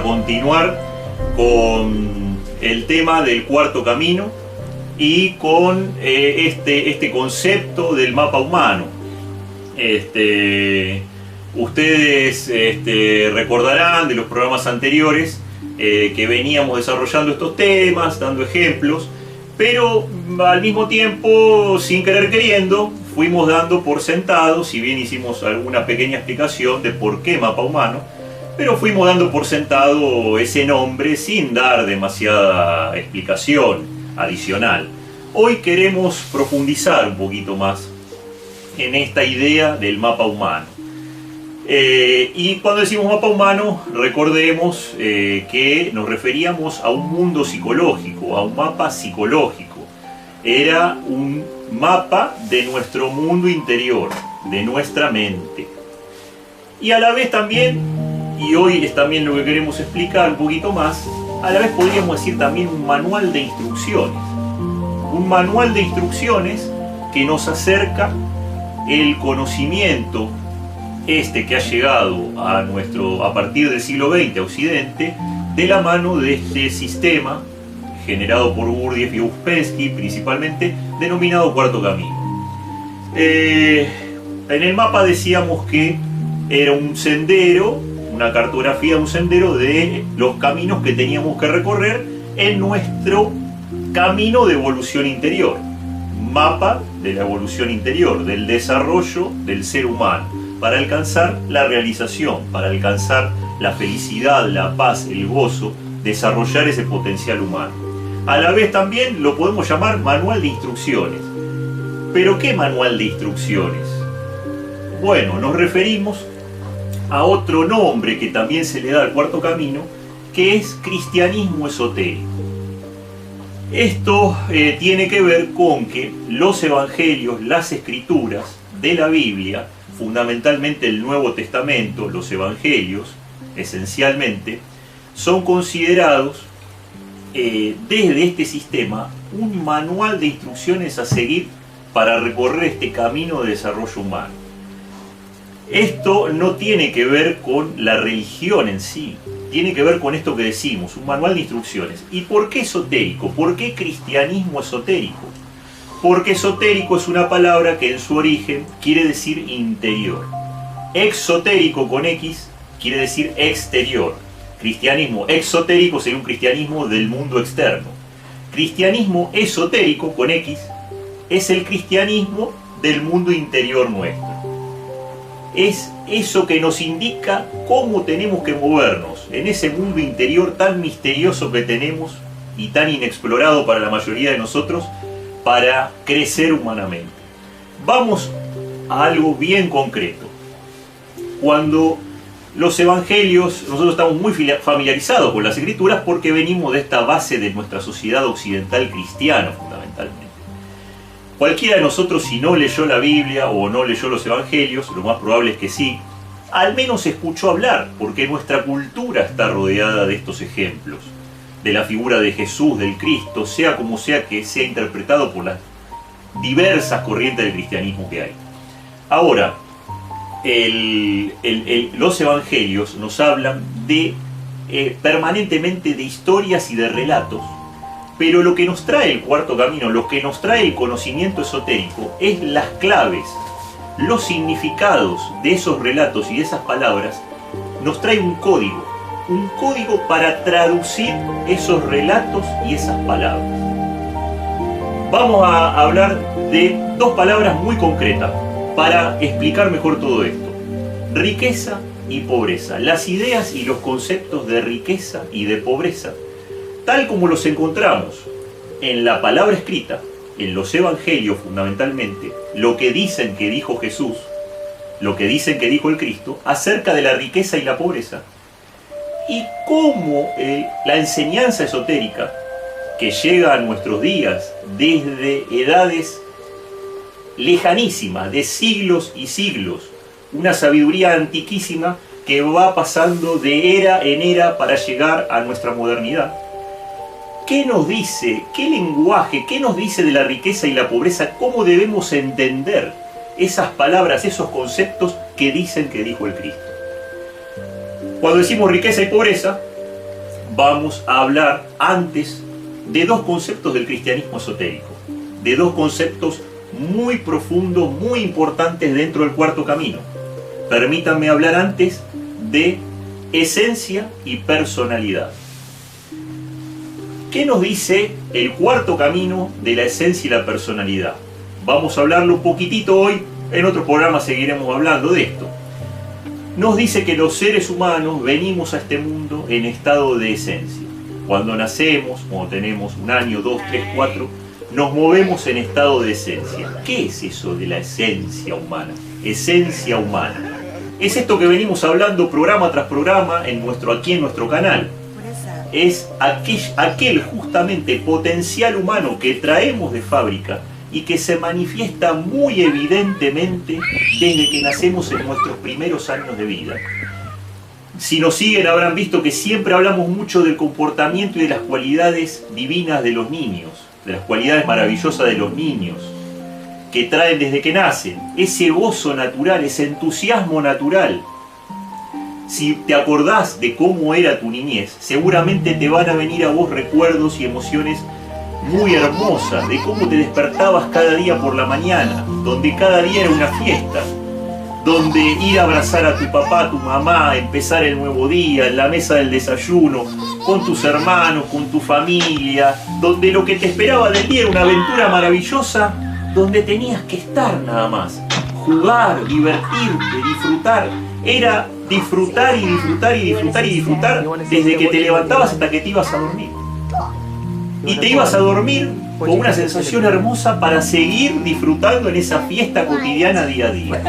continuar con el tema del cuarto camino y con este concepto del mapa humano. Ustedes recordarán de los programas anteriores que veníamos desarrollando estos temas, dando ejemplos, pero al mismo tiempo, sin querer queriendo, fuimos dando por sentado, si bien hicimos alguna pequeña explicación de por qué mapa humano, pero fuimos dando por sentado ese nombre sin dar demasiada explicación adicional. Hoy queremos profundizar un poquito más en esta idea del mapa humano. Y cuando decimos mapa humano, recordemos que nos referíamos a un mundo psicológico, a un mapa psicológico. Era un mapa de nuestro mundo interior, de nuestra mente. Y a la vez también, y hoy es también lo que queremos explicar un poquito más, a la vez podríamos decir también un manual de instrucciones. Un manual de instrucciones que nos acerca el conocimiento que ha llegado a partir del siglo XX a Occidente, de la mano de este sistema generado por Gurdjieff y Ouspensky principalmente, denominado Cuarto Camino. En el mapa decíamos que era un sendero, una cartografía de un sendero de los caminos que teníamos que recorrer en nuestro camino de evolución interior. Mapa de la evolución interior, del desarrollo del ser humano, para alcanzar la realización, para alcanzar la felicidad, la paz, el gozo, desarrollar ese potencial humano. A la vez también lo podemos llamar manual de instrucciones. ¿Pero qué manual de instrucciones? Bueno, nos referimos a otro nombre que también se le da al Cuarto Camino, que es cristianismo esotérico. Esto tiene que ver con que los evangelios, las escrituras de la Biblia, fundamentalmente el Nuevo Testamento, los evangelios, esencialmente, son considerados desde este sistema un manual de instrucciones a seguir para recorrer este camino de desarrollo humano. Esto no tiene que ver con la religión en sí, tiene que ver con esto que decimos, un manual de instrucciones. ¿Y por qué esotérico? ¿Por qué cristianismo esotérico? Porque esotérico es una palabra que en su origen quiere decir interior. Exotérico con X quiere decir exterior. Cristianismo exotérico sería un cristianismo del mundo externo. Cristianismo esotérico con X es el cristianismo del mundo interior nuestro. Es eso que nos indica cómo tenemos que movernos en ese mundo interior tan misterioso que tenemos y tan inexplorado para la mayoría de nosotros, para crecer humanamente. Vamos a algo bien concreto. Cuando los evangelios, nosotros estamos muy familiarizados con las escrituras porque venimos de esta base de nuestra sociedad occidental cristiana fundamentalmente. Cualquiera de nosotros, si no leyó la Biblia o no leyó los evangelios, lo más probable es que sí, al menos escuchó hablar, porque nuestra cultura está rodeada de estos ejemplos, de la figura de Jesús, del Cristo, sea como sea que sea interpretado por las diversas corrientes del cristianismo que hay. Ahora, los evangelios nos hablan permanentemente de historias y de relatos, pero lo que nos trae el Cuarto Camino, lo que nos trae el conocimiento esotérico, es las claves, los significados de esos relatos y de esas palabras. Nos trae un código para traducir esos relatos y esas palabras. Vamos a hablar de dos palabras muy concretas para explicar mejor todo esto: riqueza y pobreza. Las ideas y los conceptos de riqueza y de pobreza, tal como los encontramos en la palabra escrita, en los evangelios fundamentalmente, lo que dicen que dijo Jesús, lo que dicen que dijo el Cristo acerca de la riqueza y la pobreza, y cómo la enseñanza esotérica que llega a nuestros días desde edades lejanísimas, de siglos y siglos, una sabiduría antiquísima que va pasando de era en era para llegar a nuestra modernidad. ¿Qué nos dice? ¿Qué lenguaje? ¿Qué nos dice de la riqueza y la pobreza? ¿Cómo debemos entender esas palabras, esos conceptos que dicen que dijo el Cristo? Cuando decimos riqueza y pobreza, vamos a hablar antes de dos conceptos del cristianismo esotérico, de dos conceptos muy profundos, muy importantes dentro del cuarto camino. Permítanme hablar antes de esencia y personalidad. ¿Qué nos dice el cuarto camino de la esencia y la personalidad? Vamos a hablarlo un poquitito hoy, en otro programa seguiremos hablando de esto. Nos dice que los seres humanos venimos a este mundo en estado de esencia. Cuando nacemos, cuando tenemos 1 año, 2, 3, 4, nos movemos en estado de esencia. ¿Qué es eso de la esencia humana? Esencia humana. Es esto que venimos hablando programa tras programa aquí en nuestro canal. Es aquel justamente potencial humano que traemos de fábrica y que se manifiesta muy evidentemente desde que nacemos en nuestros primeros años de vida. Si nos siguen habrán visto que siempre hablamos mucho del comportamiento y de las cualidades divinas de los niños, de las cualidades maravillosas de los niños, que traen desde que nacen, ese gozo natural, ese entusiasmo natural. Si te acordás de cómo era tu niñez, seguramente te van a venir a vos recuerdos y emociones muy hermosas, de cómo te despertabas cada día por la mañana, donde cada día era una fiesta, donde ir a abrazar a tu papá, a tu mamá, empezar el nuevo día, en la mesa del desayuno, con tus hermanos, con tu familia, donde lo que te esperaba del día era una aventura maravillosa, donde tenías que estar nada más, jugar, divertirte, disfrutar. Era disfrutar y disfrutar y disfrutar y disfrutar desde que te levantabas hasta que te ibas a dormir. Y te ibas a dormir con una sensación hermosa para seguir disfrutando en esa fiesta cotidiana día a día.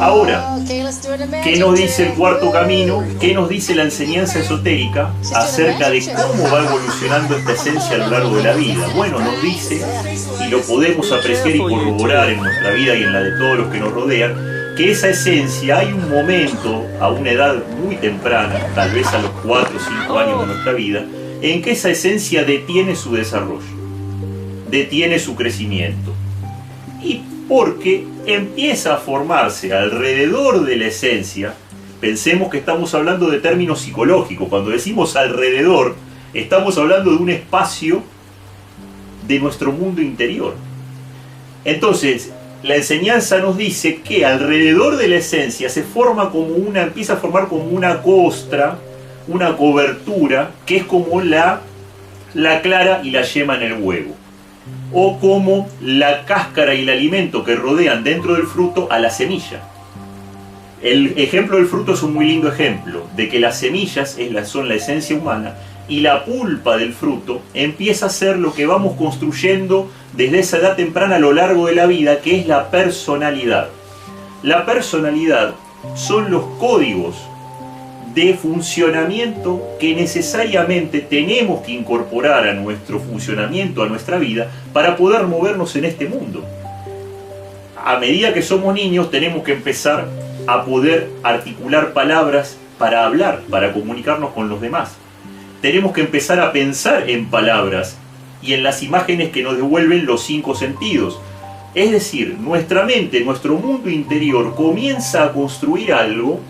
Ahora, ¿qué nos dice el cuarto camino? ¿Qué nos dice la enseñanza esotérica acerca de cómo va evolucionando esta esencia a lo largo de la vida? Bueno, nos dice, y lo podemos apreciar y corroborar en nuestra vida y en la de todos los que nos rodean, que esa esencia, hay un momento, a una edad muy temprana, tal vez a los 4 o 5 años de nuestra vida, en que esa esencia detiene su desarrollo, detiene su crecimiento. Y porque empieza a formarse alrededor de la esencia, pensemos que estamos hablando de términos psicológicos, cuando decimos alrededor, estamos hablando de un espacio de nuestro mundo interior. Entonces, la enseñanza nos dice que alrededor de la esencia empieza a formar como una costra, una cobertura, que es como la clara y la yema en el huevo, o como la cáscara y el alimento que rodean dentro del fruto a la semilla. El ejemplo del fruto es un muy lindo ejemplo de que las semillas son la esencia humana y la pulpa del fruto empieza a ser lo que vamos construyendo desde esa edad temprana a lo largo de la vida, que es la personalidad. La personalidad son los códigos de funcionamiento que necesariamente tenemos que incorporar a nuestro funcionamiento, a nuestra vida, para poder movernos en este mundo. A medida que somos niños tenemos que empezar a poder articular palabras para hablar, para comunicarnos con los demás. Tenemos que empezar a pensar en palabras y en las imágenes que nos devuelven los 5 sentidos. Es decir, nuestra mente, nuestro mundo interior comienza a construir algo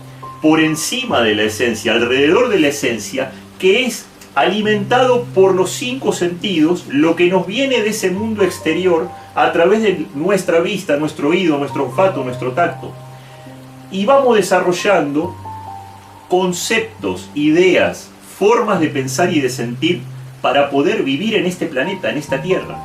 por encima de la esencia, alrededor de la esencia, que es alimentado por los 5 sentidos, lo que nos viene de ese mundo exterior a través de nuestra vista, nuestro oído, nuestro olfato, nuestro tacto. Y vamos desarrollando conceptos, ideas, formas de pensar y de sentir para poder vivir en este planeta, en esta tierra.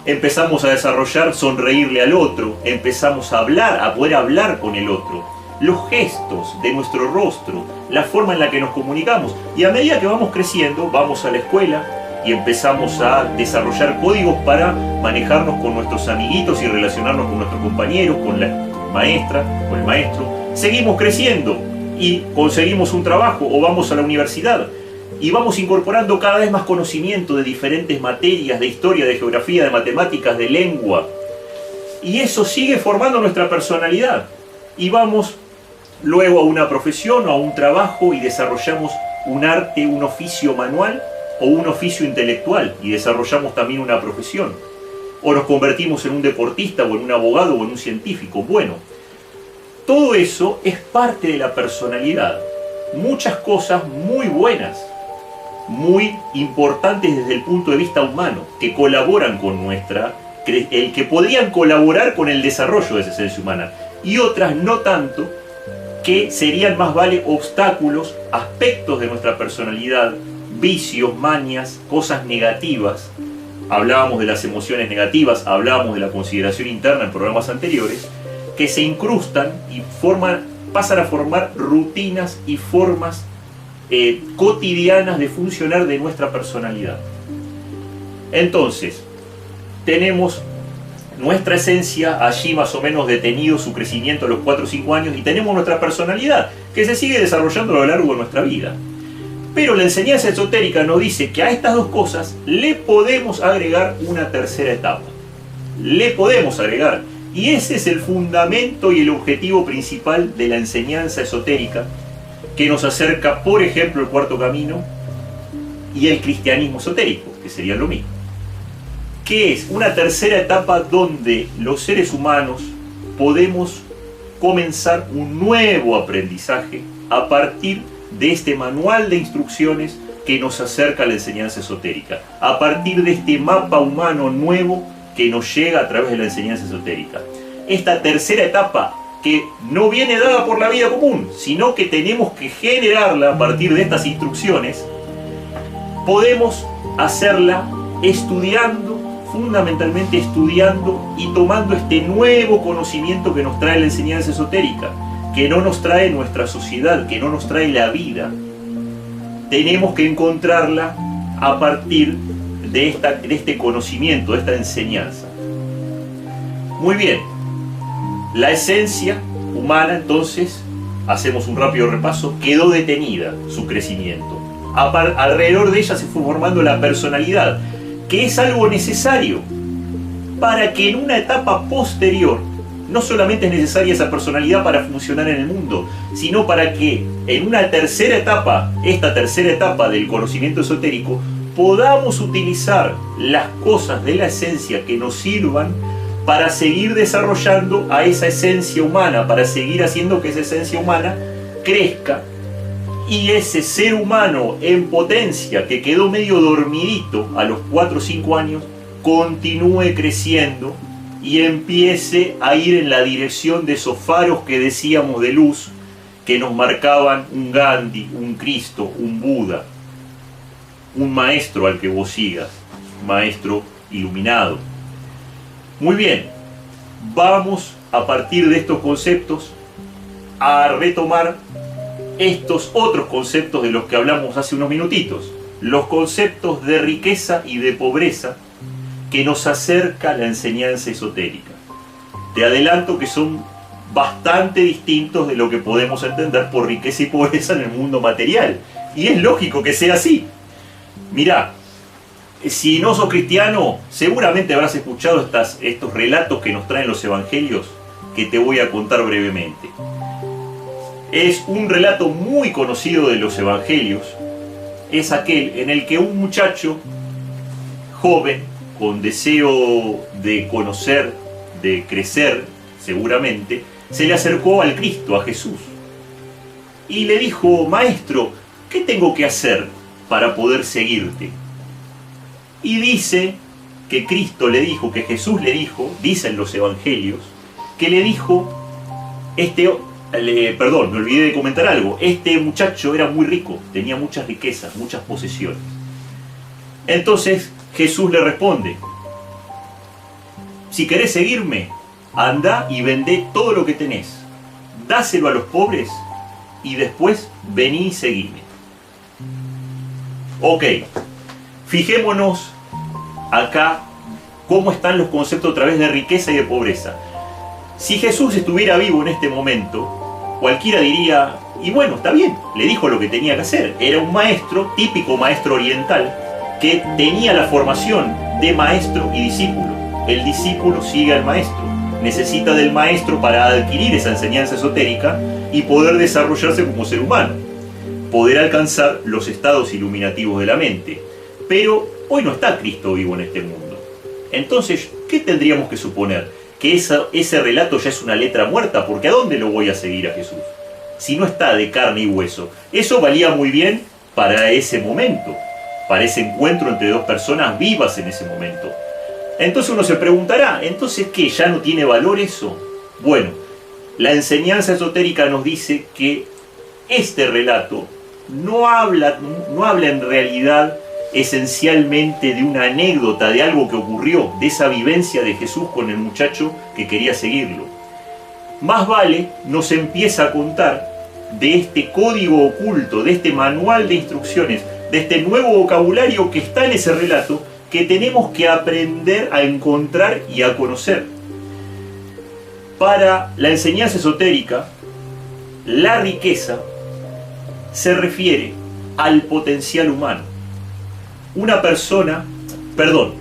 Empezamos a desarrollar sonreírle al otro, empezamos a hablar, a poder hablar con el otro, los gestos de nuestro rostro, la forma en la que nos comunicamos. Y a medida que vamos creciendo, vamos a la escuela y empezamos a desarrollar códigos para manejarnos con nuestros amiguitos y relacionarnos con nuestros compañeros, con la maestra, con el maestro. Seguimos creciendo y conseguimos un trabajo o vamos a la universidad y vamos incorporando cada vez más conocimiento de diferentes materias, de historia, de geografía, de matemáticas, de lengua. Y eso sigue formando nuestra personalidad. Y vamos luego a una profesión o a un trabajo y desarrollamos un arte, un oficio manual o un oficio intelectual y desarrollamos también una profesión. O nos convertimos en un deportista o en un abogado o en un científico. Bueno, todo eso es parte de la personalidad. muchas cosas muy buenas, muy importantes desde el punto de vista humano, que colaboran con que podrían colaborar con el desarrollo de esa esencia humana, y otras no tanto, que serían más vale obstáculos, aspectos de nuestra personalidad, vicios, mañas, cosas negativas. Hablábamos de las emociones negativas, hablábamos de la consideración interna en programas anteriores, que se incrustan y pasan a formar rutinas y formas cotidianas de funcionar de nuestra personalidad. Entonces, tenemos nuestra esencia allí más o menos detenido su crecimiento a los 4 o 5 años, y tenemos nuestra personalidad que se sigue desarrollando a lo largo de nuestra vida. Pero la enseñanza esotérica nos dice que a estas dos cosas le podemos agregar una tercera etapa. Le podemos agregar. Y ese es el fundamento y el objetivo principal de la enseñanza esotérica, que nos acerca, por ejemplo, el cuarto camino y el cristianismo esotérico, que sería lo mismo. Que es una tercera etapa donde los seres humanos podemos comenzar un nuevo aprendizaje a partir de este manual de instrucciones que nos acerca a la enseñanza esotérica, a partir de este mapa humano nuevo que nos llega a través de la enseñanza esotérica. Esta tercera etapa, que no viene dada por la vida común, sino que tenemos que generarla a partir de estas instrucciones, podemos hacerla estudiando, fundamentalmente estudiando y tomando este nuevo conocimiento que nos trae la enseñanza esotérica, que no nos trae nuestra sociedad, que no nos trae la vida. Tenemos que encontrarla a partir de este conocimiento, de esta enseñanza. Muy bien, la esencia humana, entonces, hacemos un rápido repaso, quedó detenida su crecimiento. Alrededor de ella se fue formando la personalidad, que es algo necesario para que en una etapa posterior, no solamente es necesaria esa personalidad para funcionar en el mundo, sino para que en una tercera etapa, esta tercera etapa del conocimiento esotérico, podamos utilizar las cosas de la esencia que nos sirvan para seguir desarrollando a esa esencia humana, para seguir haciendo que esa esencia humana crezca, y ese ser humano en potencia que quedó medio dormidito a los 4 o 5 años, continúe creciendo y empiece a ir en la dirección de esos faros que decíamos de luz, que nos marcaban un Gandhi, un Cristo, un Buda, un maestro al que vos sigas, maestro iluminado. Muy bien, vamos a partir de estos conceptos a retomar estos otros conceptos de los que hablamos hace unos minutitos, los conceptos de riqueza y de pobreza que nos acerca la enseñanza esotérica. Te adelanto que son bastante distintos de lo que podemos entender por riqueza y pobreza en el mundo material, y es lógico que sea así. Mirá, si no sos cristiano, seguramente habrás escuchado estos relatos que nos traen los evangelios, que te voy a contar brevemente. Es un relato muy conocido de los evangelios. Es aquel en el que un muchacho joven, con deseo de conocer, de crecer, seguramente, se le acercó al Cristo, a Jesús, y le dijo: Maestro, ¿qué tengo que hacer para poder seguirte? Y dice que Cristo le dijo, que Jesús le dijo, dicen los evangelios, que le dijo, perdón, me olvidé de comentar algo, este muchacho era muy rico, tenía muchas riquezas, muchas posesiones. Entonces Jesús le responde: si querés seguirme, anda y vendé todo lo que tenés, dáselo a los pobres y después vení y seguime. Ok, fijémonos acá cómo están los conceptos a través de riqueza y de pobreza. Si Jesús estuviera vivo en este momento, cualquiera diría: y bueno, está bien, le dijo lo que tenía que hacer. Era un maestro, típico maestro oriental, que tenía la formación de maestro y discípulo. El discípulo sigue al maestro, necesita del maestro para adquirir esa enseñanza esotérica y poder desarrollarse como ser humano, poder alcanzar los estados iluminativos de la mente. Pero hoy no está Cristo vivo en este mundo. Entonces, ¿qué tendríamos que suponer? Que ese relato ya es una letra muerta, porque ¿a dónde lo voy a seguir a Jesús? si no está de carne y hueso? Eso valía muy bien para ese momento, para ese encuentro entre dos personas vivas en ese momento. Entonces uno se preguntará, ¿entonces qué? ¿Ya no tiene valor eso? Bueno, la enseñanza esotérica nos dice que este relato no habla en realidad esencialmente de una anécdota, de algo que ocurrió, de esa vivencia de Jesús con el muchacho que quería seguirlo. Más vale nos empieza a contar de este código oculto, de este manual de instrucciones, de este nuevo vocabulario que está en ese relato, que tenemos que aprender a encontrar y a conocer. Para la enseñanza esotérica, la riqueza se refiere al potencial humano. Una persona, perdón,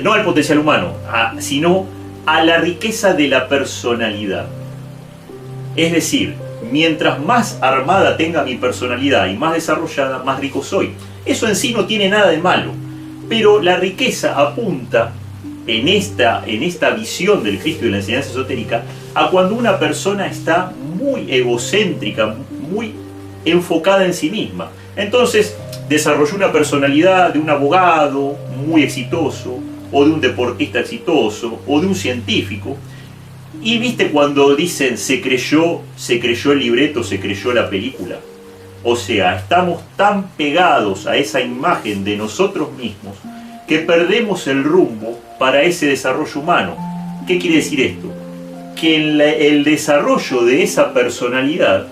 no al potencial humano, sino a la riqueza de la personalidad. Es decir, mientras más armada tenga mi personalidad y más desarrollada, más rico soy. Eso en sí no tiene nada de malo, pero la riqueza apunta en esta visión del Cristo y de la enseñanza esotérica a cuando una persona está muy egocéntrica, muy enfocada en sí misma. Entonces desarrolló una personalidad de un abogado muy exitoso, o de un deportista exitoso, o de un científico. Y viste cuando dicen se creyó el libreto, se creyó la película. O sea, estamos tan pegados a esa imagen de nosotros mismos que perdemos el rumbo para ese desarrollo humano. ¿Qué quiere decir esto? Que en el desarrollo de esa personalidad,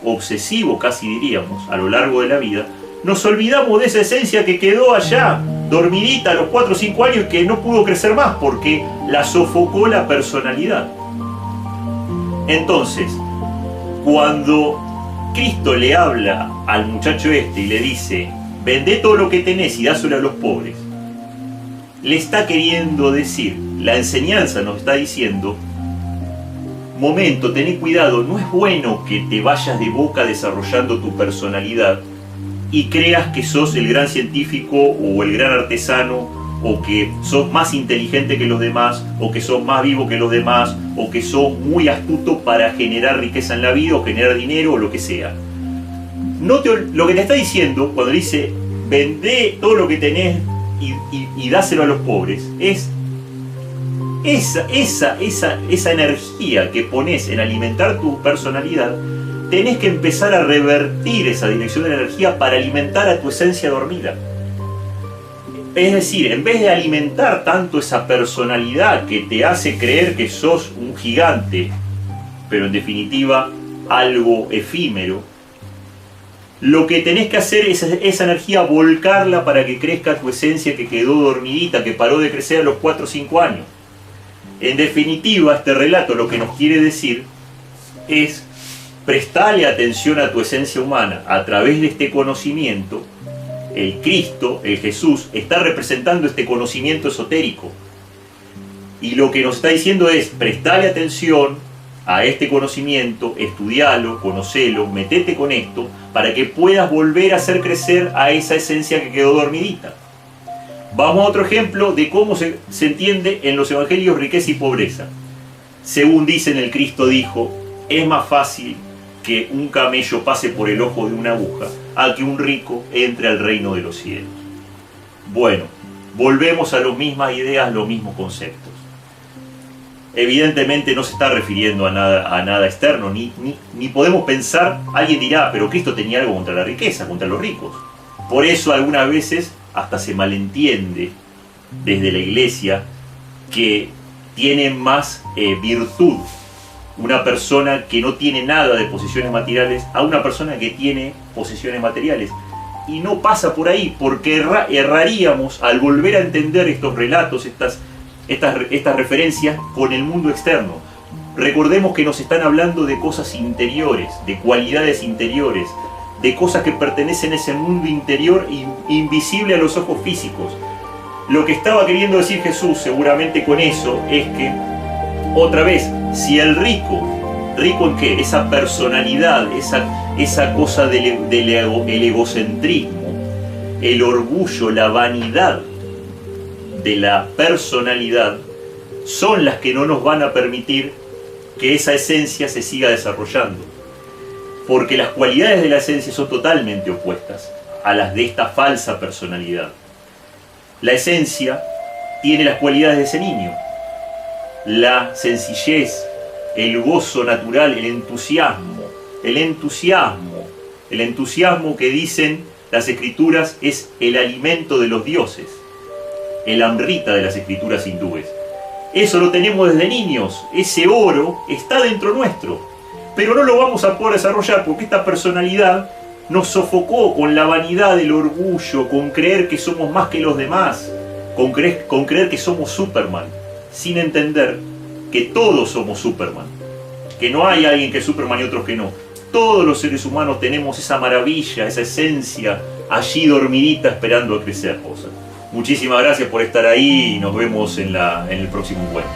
obsesivo casi diríamos, a lo largo de la vida, nos olvidamos de esa esencia que quedó allá, dormidita a los 4 o 5 años y que no pudo crecer más porque la sofocó la personalidad. Entonces, cuando Cristo le habla al muchacho este y le dice, vendé todo lo que tenés y dáselo a los pobres, le está queriendo decir, la enseñanza nos está diciendo, momento, tené cuidado, no es bueno que te vayas de boca desarrollando tu personalidad y creas que sos el gran científico o el gran artesano, o que sos más inteligente que los demás, o que sos más vivo que los demás, o que sos muy astuto para generar riqueza en la vida, o generar dinero, o lo que sea. Lo que te está diciendo, cuando dice, vendé todo lo que tenés y dáselo a los pobres, es esa energía que pones en alimentar tu personalidad, tenés que empezar a revertir esa dirección de la energía para alimentar a tu esencia dormida. Es decir, en vez de alimentar tanto esa personalidad que te hace creer que sos un gigante, pero en definitiva algo efímero, lo que tenés que hacer es esa energía volcarla para que crezca tu esencia que quedó dormidita, que paró de crecer a los 4 o 5 años. En definitiva, este relato lo que nos quiere decir es prestarle atención a tu esencia humana a través de este conocimiento. El Cristo, el Jesús, está representando este conocimiento esotérico. Y lo que nos está diciendo es, prestale atención a este conocimiento, estudialo, conocelo, metete con esto, para que puedas volver a hacer crecer a esa esencia que quedó dormidita. Vamos a otro ejemplo de cómo se entiende en los evangelios riqueza y pobreza. Según dicen, el Cristo dijo, es más fácil que un camello pase por el ojo de una aguja a que un rico entre al reino de los cielos. Bueno, volvemos a las mismas ideas, los mismos conceptos. Evidentemente no se está refiriendo a nada externo, ni podemos pensar, alguien dirá, pero Cristo tenía algo contra la riqueza, contra los ricos. Por eso algunas veces hasta se malentiende desde la iglesia que tiene más virtud una persona que no tiene nada de posesiones materiales a una persona que tiene posesiones materiales. Y no pasa por ahí, porque erraríamos al volver a entender estos relatos, estas referencias con el mundo externo. Recordemos que nos están hablando de cosas interiores, de cualidades interiores, de cosas que pertenecen a ese mundo interior invisible a los ojos físicos. Lo que estaba queriendo decir Jesús seguramente con eso es que, otra vez, si el rico en qué, esa personalidad, esa cosa el egocentrismo, el orgullo, la vanidad de la personalidad, son las que no nos van a permitir que esa esencia se siga desarrollando. porque las cualidades de la esencia son totalmente opuestas a las de esta falsa personalidad. La esencia tiene las cualidades de ese niño: la sencillez, el gozo natural, el entusiasmo. El entusiasmo que dicen las escrituras es el alimento de los dioses, el amrita de las escrituras hindúes. Eso lo tenemos desde niños, ese oro está dentro nuestro, pero no lo vamos a poder desarrollar porque esta personalidad nos sofocó con la vanidad del orgullo, con creer que somos más que los demás, con creer que somos Superman, sin entender que todos somos Superman, que no hay alguien que es Superman y otros que no. Todos los seres humanos tenemos esa maravilla, esa esencia allí dormidita esperando a crecer. Muchísimas gracias por estar ahí y nos vemos en el próximo encuentro.